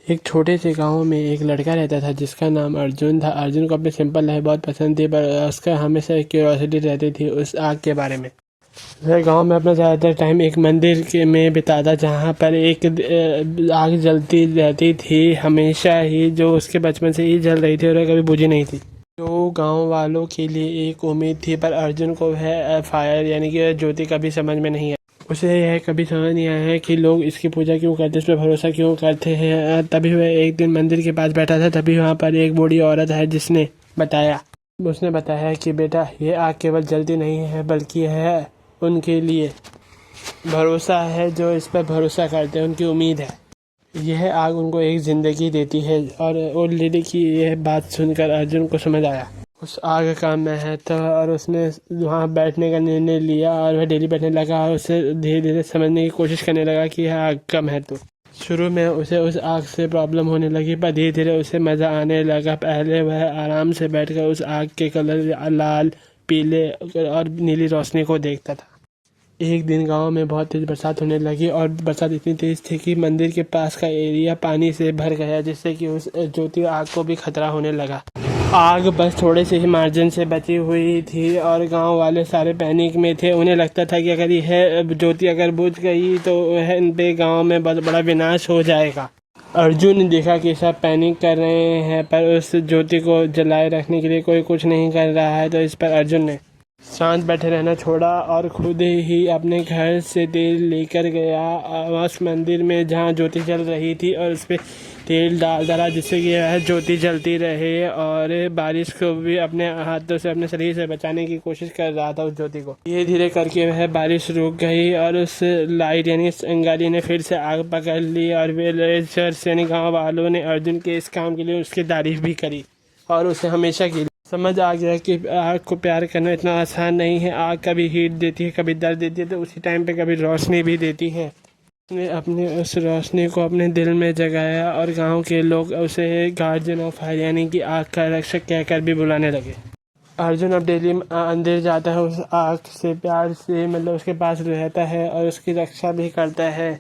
एक छोटे से गांव में एक लड़का रहता था जिसका नाम अर्जुन था। अर्जुन को अपनी सिंपल लाइफ बहुत पसंद थी, पर उसका हमेशा एक क्यूरियोसिटी रहती थी उस आग के बारे में। वह गांव में अपना ज़्यादातर टाइम एक मंदिर के में बिताता, जहां पर एक आग जलती रहती थी हमेशा ही, जो उसके बचपन से ही जल रही थी और वह कभी बुझी नहीं थी, जो गांव वालों के लिए एक उम्मीद थी। पर अर्जुन को वह फायर यानी कि ज्योति कभी समझ में नहीं आई। उसे यह कभी समझ नहीं आया है कि लोग इसकी पूजा क्यों करते, इस पर भरोसा क्यों करते हैं। तभी वह एक दिन मंदिर के पास बैठा था, तभी वहाँ पर एक बूढ़ी औरत है जिसने उसने बताया कि बेटा, ये आग केवल जलती नहीं है बल्कि यह उनके लिए भरोसा है, जो इस पर भरोसा करते हैं, उनकी उम्मीद है। यह आग उनको एक ज़िंदगी देती है। और ओल्ड लेडी की यह बात सुनकर अर्जुन को समझ आया उस आग का महत्व, और उसने वहाँ बैठने का निर्णय लिया और वह डेली बैठने लगा और उसे धीरे धीरे समझने की कोशिश करने लगा कि यह आग का महत्व। शुरू में उसे उस आग से प्रॉब्लम होने लगी, पर धीरे धीरे उसे मज़ा आने लगा। पहले वह आराम से बैठकर उस आग के कलर, लाल, पीले और नीली रोशनी को देखता था। एक दिन गांव में बहुत तेज बरसात होने लगी, और बरसात इतनी तेज थी कि मंदिर के पास का एरिया पानी से भर गया, जिससे कि उस ज्योति आग को भी खतरा होने लगा। आग बस थोड़े से ही मार्जिन से बची हुई थी और गांव वाले सारे पैनिक में थे। उन्हें लगता था कि अगर यह ज्योति अगर बुझ गई तो वह इन पे गाँव में बहुत बड़ा विनाश हो जाएगा। अर्जुन ने देखा कि सब पैनिक कर रहे हैं, पर उस ज्योति को जलाए रखने के लिए कोई कुछ नहीं कर रहा है। तो इस पर अर्जुन ने शांत बैठे रहना छोड़ा और खुद ही अपने घर से तेल लेकर गया उस मंदिर में जहाँ ज्योति जल रही थी, और उस पर तेल डाल डाला जिससे कि यह ज्योति जलती रहे। और बारिश को भी अपने हाथों से, अपने शरीर से बचाने की कोशिश कर रहा था उस ज्योति को। धीरे धीरे करके वह बारिश रुक गई और उस लाइट यानी अंगारी ने फिर से आग पकड़ ली, और विलेजर्स यानी गाँव वालों ने अर्जुन के इस काम के लिए उसकी तारीफ भी करी और उसे हमेशा की समझ आ गया कि आग को प्यार करना इतना आसान नहीं है। आग कभी हीट देती है, कभी दर्द देती है, तो उसी टाइम पे कभी रोशनी भी देती है। उसने अपने उस रोशनी को अपने दिल में जगाया और गांव के लोग उसे गार्जियन ऑफ फायर यानी कि आग का रक्षक कहकर भी बुलाने लगे। अर्जुन अब डेली अंदर जाता है, उस आग से प्यार से मतलब उसके पास रहता है और उसकी रक्षा भी करता है।